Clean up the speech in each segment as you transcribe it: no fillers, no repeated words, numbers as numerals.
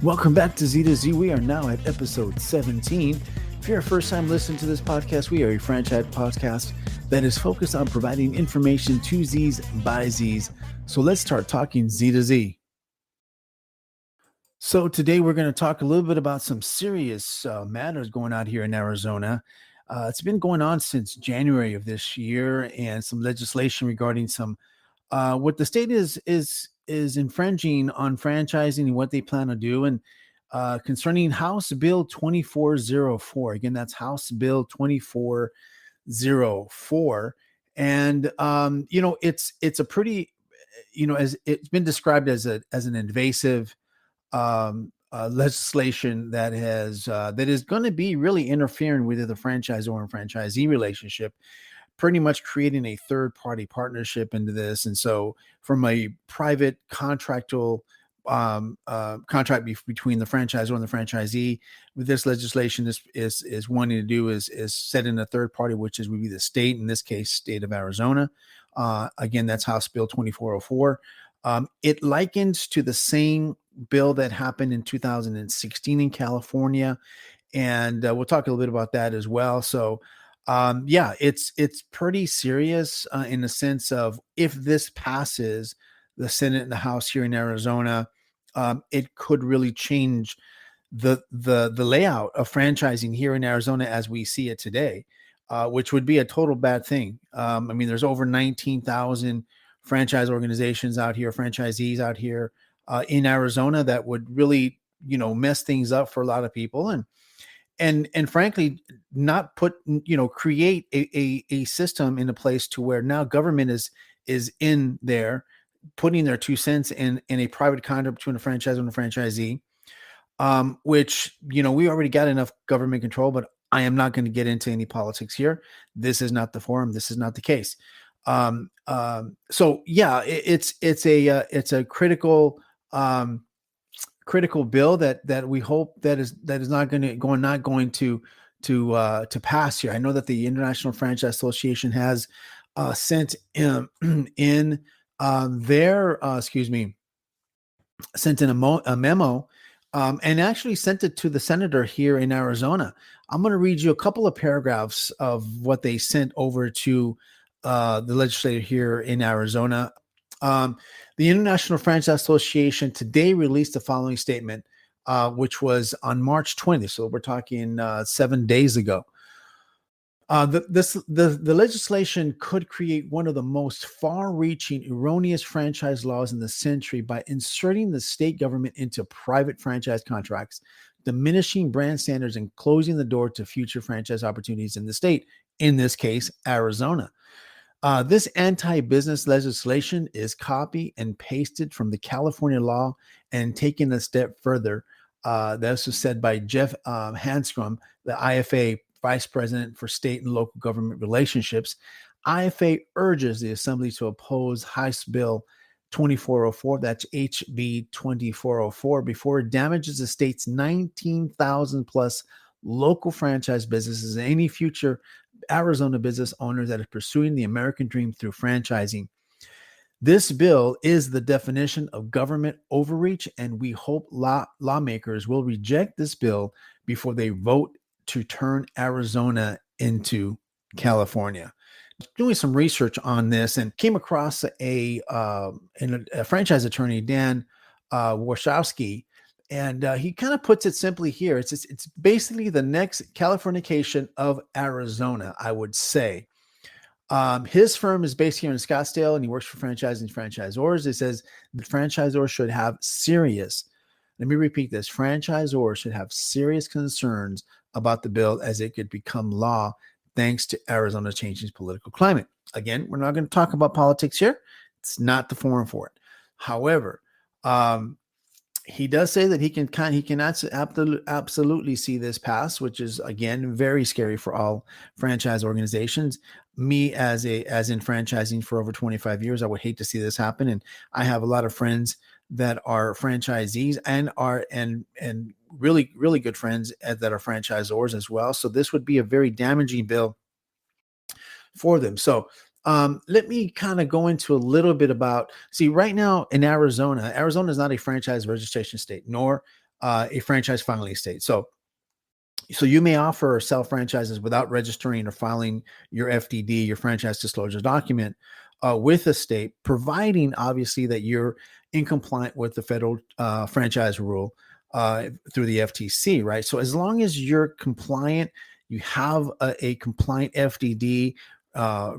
Welcome back to Z to Z. We are now at episode 17. If you're a first time listening to this podcast, we are a franchise podcast that is focused on providing information to Z's by Z's. So let's start talking Z to Z. So today we're going to talk a little bit about some serious matters going on here in Arizona. It's been going on since January of this year, and some legislation regarding some what the state is infringing on franchising and what they plan to do, and concerning House Bill 2404. Again, that's House Bill 2404, and it's a pretty, as it's been described as an invasive legislation that is going to be really interfering with the franchisor and franchisee relationship, pretty much creating a third party partnership into this. And so, from a private contractual contract between the franchisor and the franchisee, with this legislation is wanting to do is set in a third party, which would be the state, in this case, state of Arizona. Again, that's House Bill 2404. It likens to the same bill that happened in 2016 in California, and we'll talk a little bit about that as well. So, it's pretty serious in the sense of, if this passes the Senate and the House here in Arizona, it could really change the layout of franchising here in Arizona as we see it today, which would be a total bad thing. There's over 19,000 franchise organizations out here, franchisees out here in Arizona, that would really, mess things up for a lot of people, and frankly, not create a system in a place to where now government is in there, putting their 2 cents in a private contract between a franchisor and a franchisee, which, we already got enough government control. But I am not going to get into any politics here. This is not the forum. This is not the case. So yeah, it's a critical bill that we hope that is not going to pass here. I know that the International Franchise Association has sent in their sent in a memo, and actually sent it to the senator here in Arizona. I'm going to read you a couple of paragraphs of what they sent over to the legislator here in Arizona. The International Franchise Association today released the following statement, which was on March 20th. So we're talking 7 days ago. The legislation could create one of the most far-reaching, erroneous franchise laws in the century by inserting the state government into private franchise contracts, diminishing brand standards, and closing the door to future franchise opportunities in the state, in this case, Arizona. This anti-business legislation is copy and pasted from the California law and taken a step further. This was said by Jeff Hanscom, the IFA Vice President for State and Local Government Relationships. IFA urges the Assembly to oppose House Bill 2404, that's HB 2404, before it damages the state's 19,000 plus local franchise businesses and any future Arizona business owners that are pursuing the American dream through franchising. This bill is the definition of government overreach, and we hope lawmakers will reject this bill before they vote to turn Arizona into California. Doing some research on this, and came across a franchise attorney, Dan Warshawski, and he kind of puts it simply here. It's basically the next Californication of Arizona, I would say. His firm is based here in Scottsdale, and he works for franchising franchisors. It says the franchisor should have serious, let me repeat this, franchisors should have serious concerns about the bill, as it could become law thanks to Arizona changing political climate. Again, we're not going to talk about politics here. It's not the forum for it. However, he does say that he can absolutely see this pass, which is, again, very scary for all franchise organizations. Me, as in franchising for over 25 years, I would hate to see this happen. And I have a lot of friends that are franchisees and really, really good friends that are franchisors as well. So this would be a very damaging bill for them. So let me kind of go into a little bit about, right now in Arizona is not a franchise registration state, nor a franchise filing state. So you may offer or sell franchises without registering or filing your FDD, your franchise disclosure document, with a state, providing obviously that you're in compliant with the federal franchise rule through the FTC, right? So as long as you're compliant, you have a compliant FDD,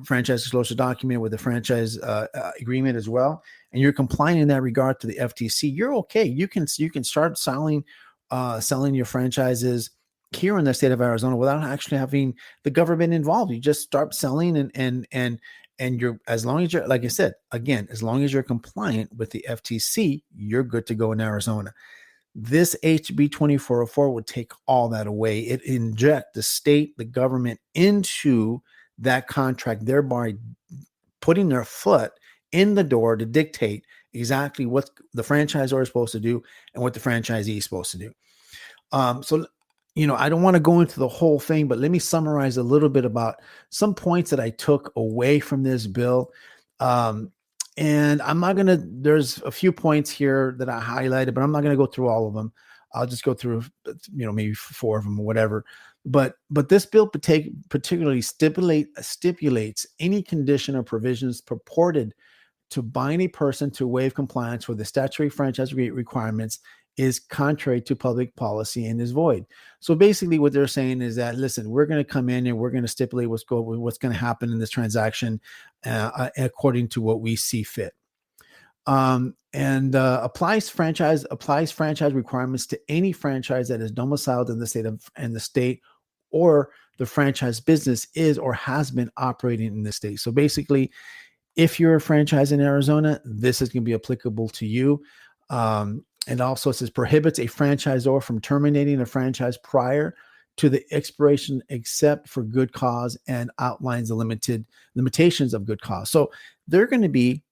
franchise disclosure document with the franchise agreement as well, and you're compliant in that regard to the FTC, you're okay. You can start selling your franchises here in the state of Arizona without actually having the government involved. You just start selling, and you're, as long as you're, like I said, again, as long as you're compliant with the FTC, you're good to go in Arizona. This HB 2404 would take all that away. It inject the state, the government into that contract, thereby putting their foot in the door to dictate exactly what the franchisor is supposed to do and what the franchisee is supposed to do. So, I don't want to go into the whole thing, but let me summarize a little bit about some points that I took away from this bill. And I'm not going to, there's a few points here that I highlighted, but I'm not going to go through all of them. I'll just go through, maybe 4 of them or whatever. But this bill particularly stipulates any condition or provisions purported to bind a person to waive compliance with the statutory franchise requirements is contrary to public policy and is void. So basically what they're saying is that, listen, we're going to come in and we're going to stipulate what's going to happen in this transaction according to what we see fit. And applies franchise requirements to any franchise that is domiciled in the state or the franchise business is or has been operating in the state. So basically, if you're a franchise in Arizona, this is going to be applicable to you. And also it says prohibits a franchisor from terminating a franchise prior to the expiration except for good cause, and outlines the limitations of good cause. So they're going to be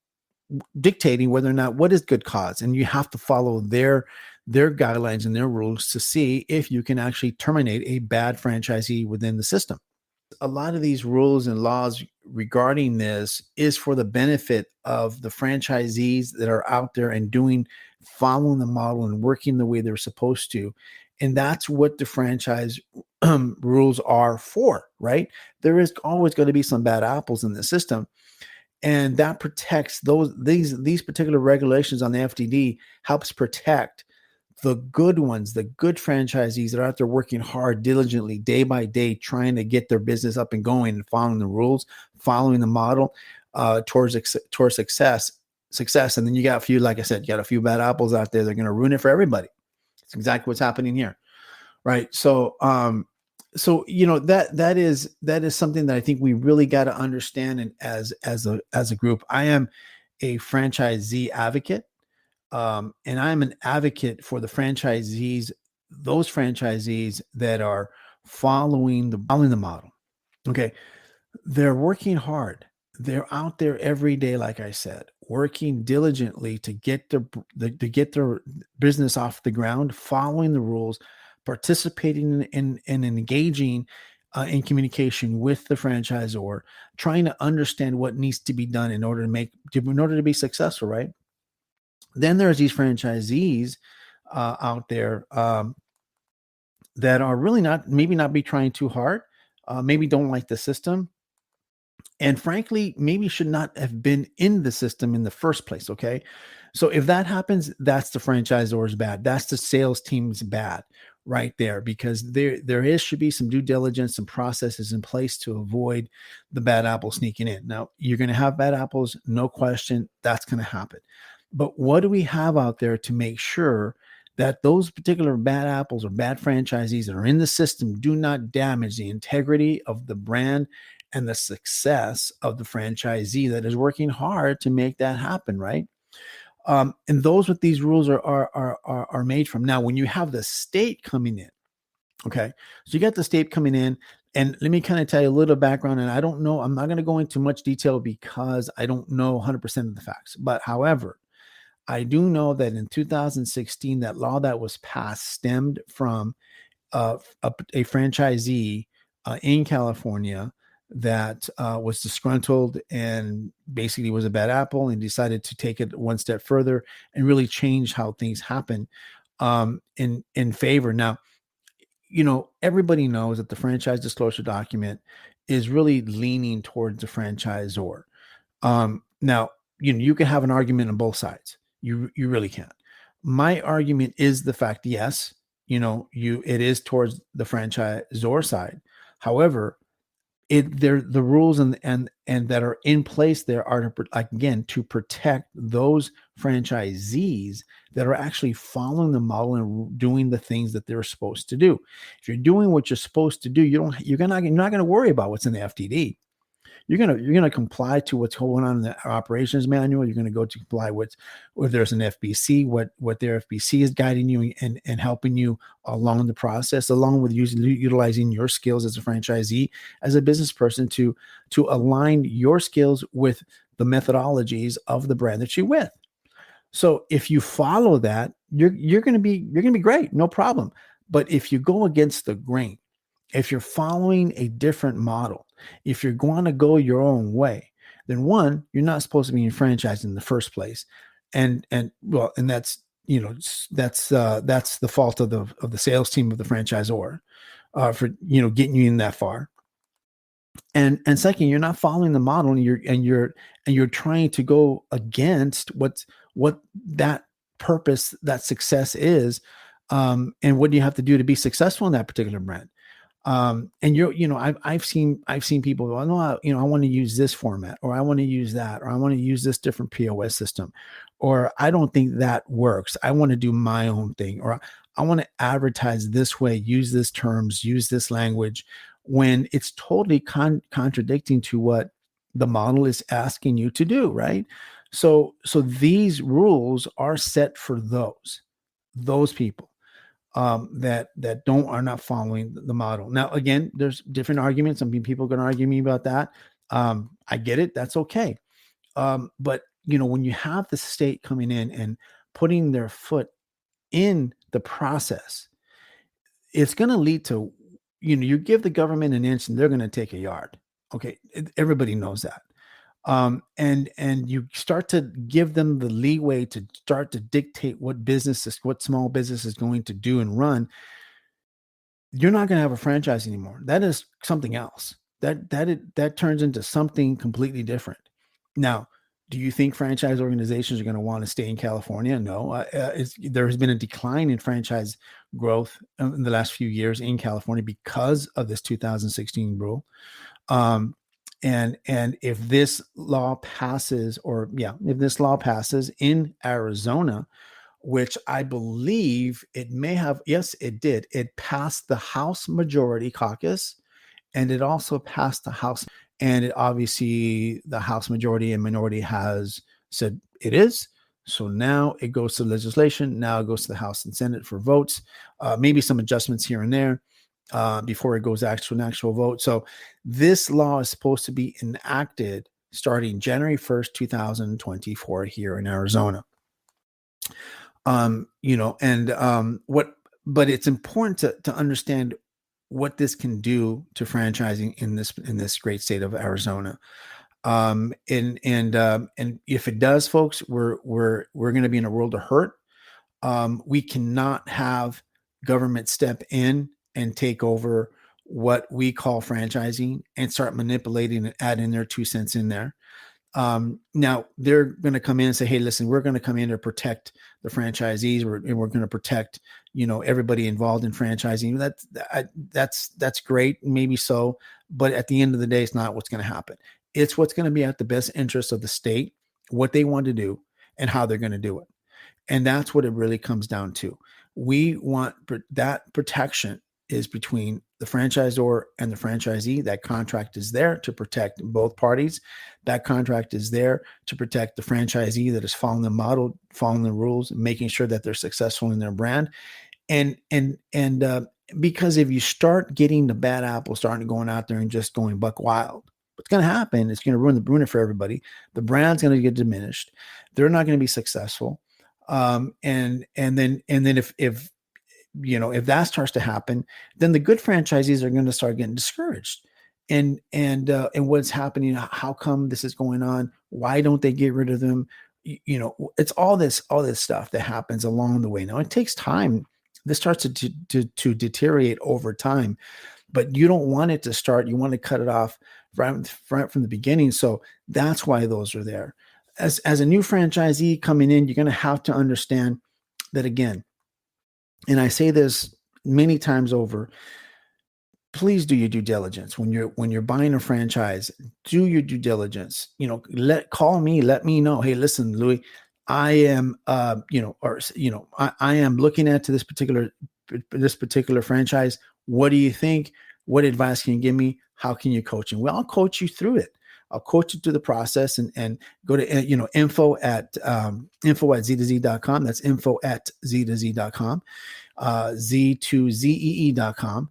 dictating whether or not what is good cause, and you have to follow their guidelines and their rules to see if you can actually terminate a bad franchisee within the system. A lot of these rules and laws regarding this is for the benefit of the franchisees that are out there and following the model and working the way they're supposed to. And that's what the franchise rules are for, right? There is always going to be some bad apples in the system. And that protects these particular regulations on the FDD, helps protect the good ones, the good franchisees that are out there working hard, diligently, day by day, trying to get their business up and going and following the rules, following the model towards success. And then you got like I said, you got a few bad apples out there. They're going to ruin it for everybody. It's exactly what's happening here, right? So, that is something that I think we really got to understand. And as a group, I am a franchisee advocate. And I'm an advocate for the franchisees, those franchisees that are following the model. Okay. They're working hard. They're out there every day, like I said, working diligently to get their business off the ground, following the rules, participating in and engaging in communication with the franchisor, trying to understand what needs to be done in order to be successful, right? Then there's these franchisees out there that are really maybe not be trying too hard, maybe don't like the system, and frankly, maybe should not have been in the system in the first place. Okay. So if that happens, that's the franchisor's bad. That's the sales team's bad right there, because should be some due diligence, some processes in place to avoid the bad apple sneaking in. Now, you're going to have bad apples, no question. That's going to happen. But what do we have out there to make sure that those particular bad apples or bad franchisees that are in the system do not damage the integrity of the brand and the success of the franchisee that is working hard to make that happen, right? And those what these rules are made from. Now, when you have the state coming in, okay, so you got the state coming in, and let me kind of tell you a little background. And I don't know, I'm not going to go into much detail because I don't know 100% of the facts. But however, I do know that in 2016, that law that was passed stemmed from a franchisee in California that was disgruntled and basically was a bad apple and decided to take it one step further and really change how things happen in favor. Now, everybody knows that the franchise disclosure document is really leaning towards the franchisor. Now, you can have an argument on both sides. You really can. My argument is the fact, yes, it is towards the franchisor side. However, the rules and that are in place there are to protect those franchisees that are actually following the model and doing the things that they're supposed to do. If you're doing what you're supposed to do, you're not going to worry about what's in the FDD. You're gonna comply to what's going on in the operations manual. You're gonna go to comply with if there's an FBC, what their FBC is guiding you and helping you along the process, along with utilizing your skills as a franchisee, as a business person to align your skills with the methodologies of the brand that you're with. So if you follow that, you're gonna be great, no problem. But if you go against the grain, if you're following a different model, if you're going to go your own way, then one, you're not supposed to be franchised in the first place. And that's, that's the fault of the sales team of the franchisor for, getting you in that far. And second, you're not following the model, and you're trying to go against what that purpose, that success is. And what do you have to do to be successful in that particular brand? And I've seen people go, no, I want to use this format, or I want to use that, or I want to use this different POS system, or I don't think that works. I want to do my own thing, or I want to advertise this way, use this terms, use this language, when it's totally contradicting to what the model is asking you to do. Right. So these rules are set for those people that are not following the model. Now, again, there's different arguments. I mean, people are going to argue me about that. I get it. That's okay. But when you have the state coming in and putting their foot in the process, it's going to lead to, you give the government an inch and they're going to take a yard. Okay. Everybody knows that. And you start to give them the leeway to start to dictate what small business is going to do and run. You're not going to have a franchise anymore. That is something else. That turns into something completely different. Now, do you think franchise organizations are going to want to stay in California? No. There has been a decline in franchise growth in the last few years in California because of this 2016 rule. And if this law passes, if this law passes in Arizona, which I believe it may have, yes, it did. It passed the House Majority Caucus, and it also passed the House. And obviously, the House Majority and Minority has said it is. So now it goes to legislation. Now it goes to the House and Senate for votes. Maybe some adjustments here and there before it goes to an actual vote. So this law is supposed to be enacted starting January 1st, 2024 here in Arizona. But it's important to understand what this can do to franchising in this great state of Arizona. And if it does, folks, we're going to be in a world of hurt. We cannot have government step in and take over what we call franchising and start manipulating and adding their 2 cents in there. Now they're going to come in and say, hey, listen, we're going to come in to protect the franchisees. We're going to protect, everybody involved in franchising. That's great. Maybe so. But at the end of the day, it's not what's going to happen. It's what's going to be at the best interest of the state, what they want to do and how they're going to do it. And that's what it really comes down to. We want that protection is between the franchisor and the franchisee. That contract is there to protect both parties. That contract is there to protect the franchisee that is following the model, following the rules, making sure that they're successful in their brand. And because if you start getting the bad apple starting going out there and just going buck wild, what's going to happen? It's going to ruin it for everybody. The brand's going to get diminished. They're not going to be successful. And then if that starts to happen, then the good franchisees are going to start getting discouraged. And what's happening? How come this is going on? Why don't they get rid of them? it's all this stuff that happens along the way. Now it takes time. This starts to deteriorate over time, but you don't want it to start. You want to cut it off right from the beginning. So that's why those are there. As a new franchisee coming in, you're going to have to understand that again. And I say this many times over, please do your due diligence when you're buying a franchise. Do your due diligence. Call me, let me know, hey, listen, Louis, I am I am looking at to this particular franchise. What do you think? What advice can you give me? How can you coach me? Well, I'll coach you through it. I'll coach you through the process, and go to info at z2z.com. That's info at z2z.com, z2zee.com.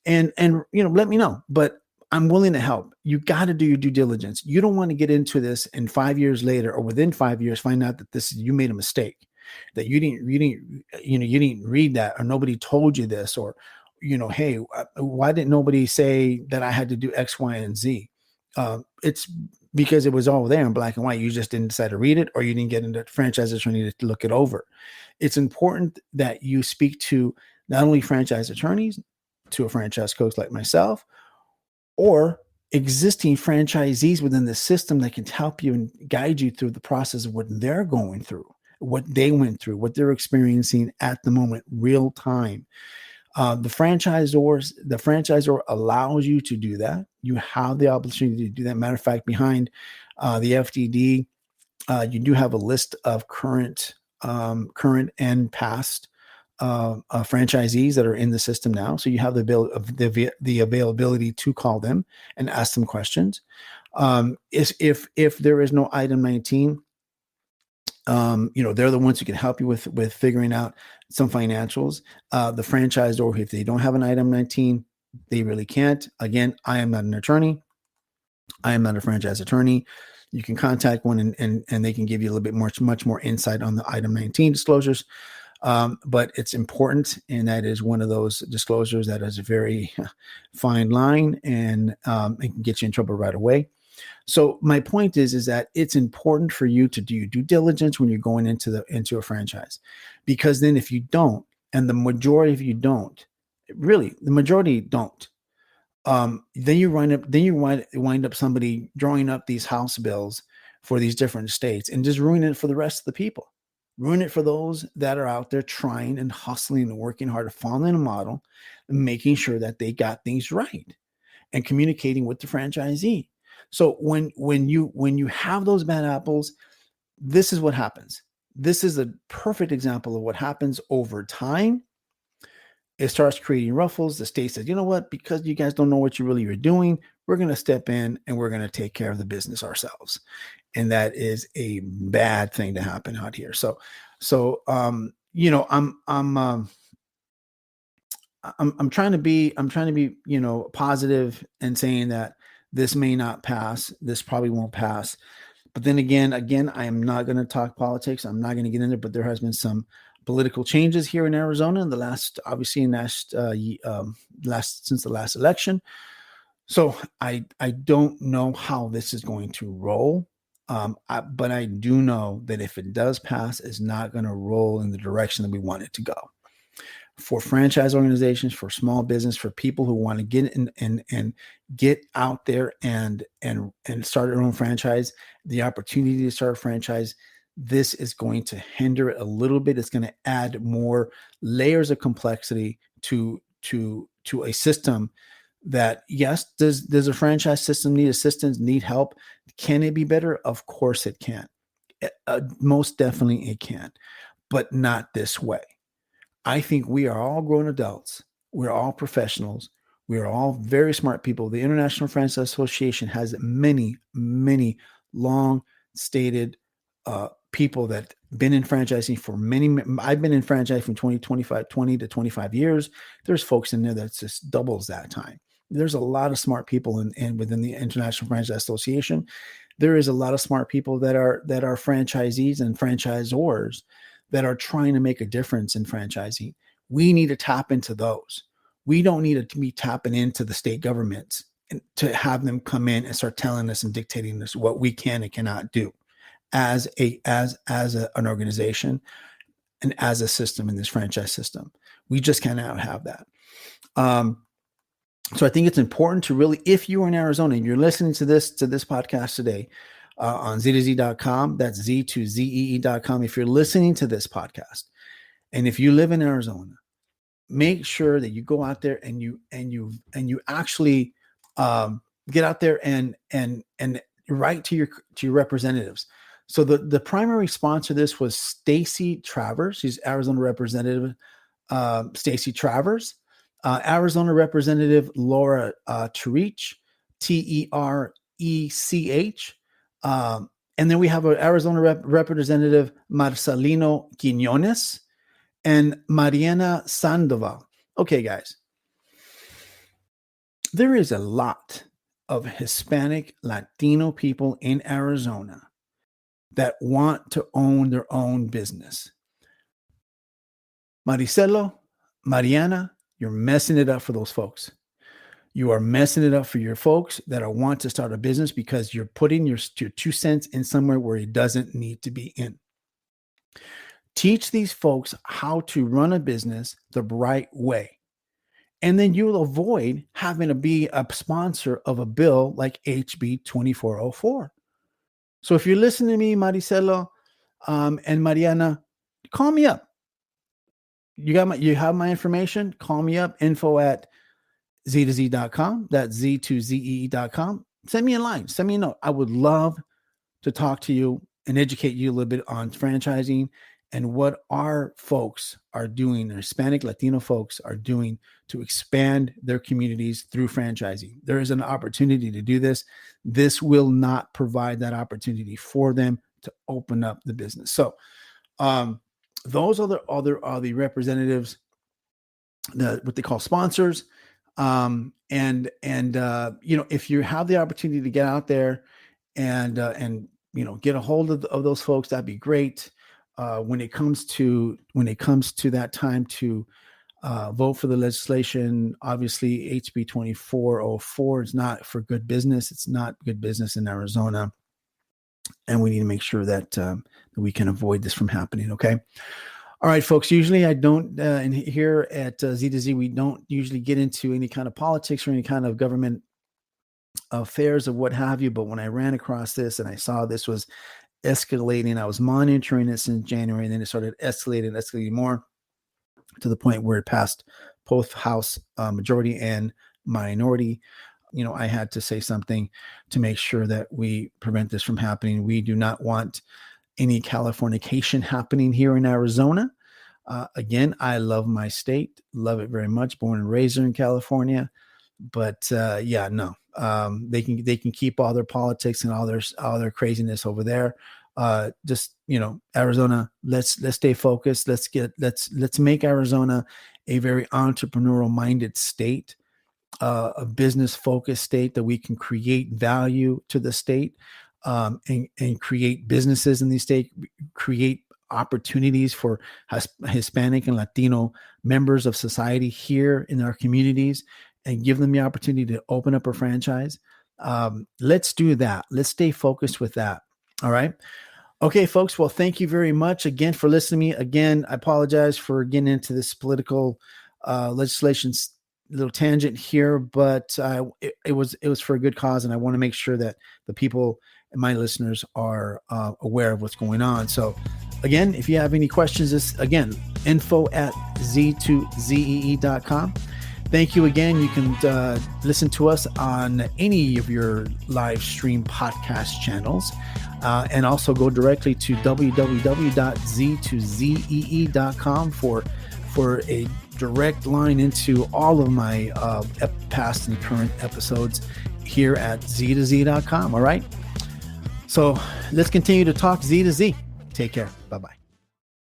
And let me know. But I'm willing to help. You got to do your due diligence. You don't want to get into this and 5 years later or within 5 years find out that you made a mistake, that you didn't read that, or nobody told you this, or hey, why didn't nobody say that I had to do X, Y, and Z? It's because it was all there in black and white. You just didn't decide to read it, or you didn't get into franchise attorney to look it over. It's important that you speak to not only franchise attorneys, to a franchise coach like myself, or existing franchisees within the system that can help you and guide you through the process of what they're going through, what they went through, what they're experiencing at the moment, real time. The franchisor allows you to do that. You have the opportunity to do that. Matter of fact, behind the FDD, you do have a list of current and past franchisees that are in the system now. So you have the availability to call them and ask them questions. If there is no item 19, they're the ones who can help you with figuring out some financials. The franchisor, if they don't have an item 19, they really can't. Again, I am not an attorney. I am not a franchise attorney. You can contact one and they can give you a little bit much more insight on the item 19 disclosures. But it's important, and that is one of those disclosures that is a very fine line, and it can get you in trouble right away. So my point is that it's important for you to do due diligence when you're going into a franchise, because then if you don't, and the majority of you don't, really the majority don't, then you wind up somebody drawing up these house bills for these different states and just ruin it for the rest of the people. Ruin it for those that are out there trying and hustling and working hard to following a model and making sure that they got things right and communicating with the franchisee. So when you have those bad apples, this is what happens. This is a perfect example of what happens over time. It starts creating ruffles. The state says, you know what, because you guys don't know what you really are doing, we're going to step in and we're going to take care of the business ourselves. And that is a bad thing to happen out here. So I'm trying to be positive and saying that this may not pass. This probably won't pass. But then again, I am not going to talk politics. I'm not going to get in there, but there has been some political changes here in Arizona in the last since the last election. So I don't know how this is going to roll. But I do know that if it does pass, it's not going to roll in the direction that we want it to go. For franchise organizations, for small business, for people who want to get in and get out there and start their own franchise, the opportunity to start a franchise, this is going to hinder it a little bit. It's going to add more layers of complexity to a system that, yes, does a franchise system need assistance, need help? Can it be better? Of course it can. Most definitely it can, but not this way. I think we are all grown adults. We're all professionals. We are all very smart people. The International Franchise Association has many, many long stated people that been in franchising for I've been in franchising from 20 to 25 years. There's folks in there that's just doubles that time. There's a lot of smart people in within the International Franchise Association. There is a lot of smart people that are franchisees and franchisors that are trying to make a difference in franchising. We need to tap into those. We don't need to be tapping into the state governments and to have them come in and start telling us and dictating us what we can and cannot do. as an organization and as a system in this franchise system. We just cannot have that. So I think it's important to really, if you are in Arizona and you're listening to this podcast today on z2z.com, that's z2zee.com. If you're listening to this podcast and if you live in Arizona, make sure that you go out there and you actually get out there and write to your representatives. So the primary sponsor of this was Stacy Travers. She's Arizona Representative Stacy Travers. Arizona Representative Laura Terech, Terech. And then we have an Arizona Representative Marcelino Quiñones and Mariana Sandoval. Okay, guys. There is a lot of Hispanic Latino people in Arizona that want to own their own business. Maricelo, Mariana, you're messing it up for those folks. You are messing it up for your folks that want to start a business because you're putting your 2 cents in somewhere where it doesn't need to be in. Teach these folks how to run a business the right way. And then you'll avoid having to be a sponsor of a bill like HB 2404. So if you're listening to me, Maricelo and Mariana, call me up. You have my information. Call me up. info@z2z.com. That's z2zee.com. Send me a line. Send me a note. I would love to talk to you and educate you a little bit on franchising and what our folks are doing, our Hispanic Latino folks are doing to expand their communities through franchising. There is an opportunity to do this. This will not provide that opportunity for them to open up the business. So those are the representatives, what they call sponsors. If you have the opportunity to get out there and get a hold of those folks, that'd be great. When it comes to that time to vote for the legislation, obviously HB 2404 is not for good business. It's not good business in Arizona, and we need to make sure that we can avoid this from happening. Okay. All right, folks. Usually I don't, and here at Z2Z, we don't usually get into any kind of politics or any kind of government affairs of what have you. But when I ran across this and I saw this was escalating, I was monitoring it since January, and then it started escalating more to the point where it passed both House majority and minority. I had to say something to make sure that we prevent this from happening. We do not want any Californication happening here in Arizona. Again, I love my state, love it very much. Born and raised in California, but no. They can keep all their politics and all their craziness over there. Arizona, let's stay focused. Let's make Arizona a very entrepreneurial minded state, a business focused state that we can create value to the state, and create businesses in the state, create opportunities for Hispanic and Latino members of society here in our communities, and give them the opportunity to open up a franchise. Let's do that. Let's stay focused with that. All right. Okay, folks. Well, thank you very much again for listening to me. Again, I apologize for getting into this political legislation little tangent here, but it was for a good cause, and I want to make sure that the people and my listeners are aware of what's going on. So again, if you have any questions, info@z2zee.com. Thank you again. You can listen to us on any of your live stream podcast channels, and also go directly to www.z2zee.com for a direct line into all of my past and current episodes here at z2z.com. All right. So let's continue to talk Z to Z. Take care. Bye-bye.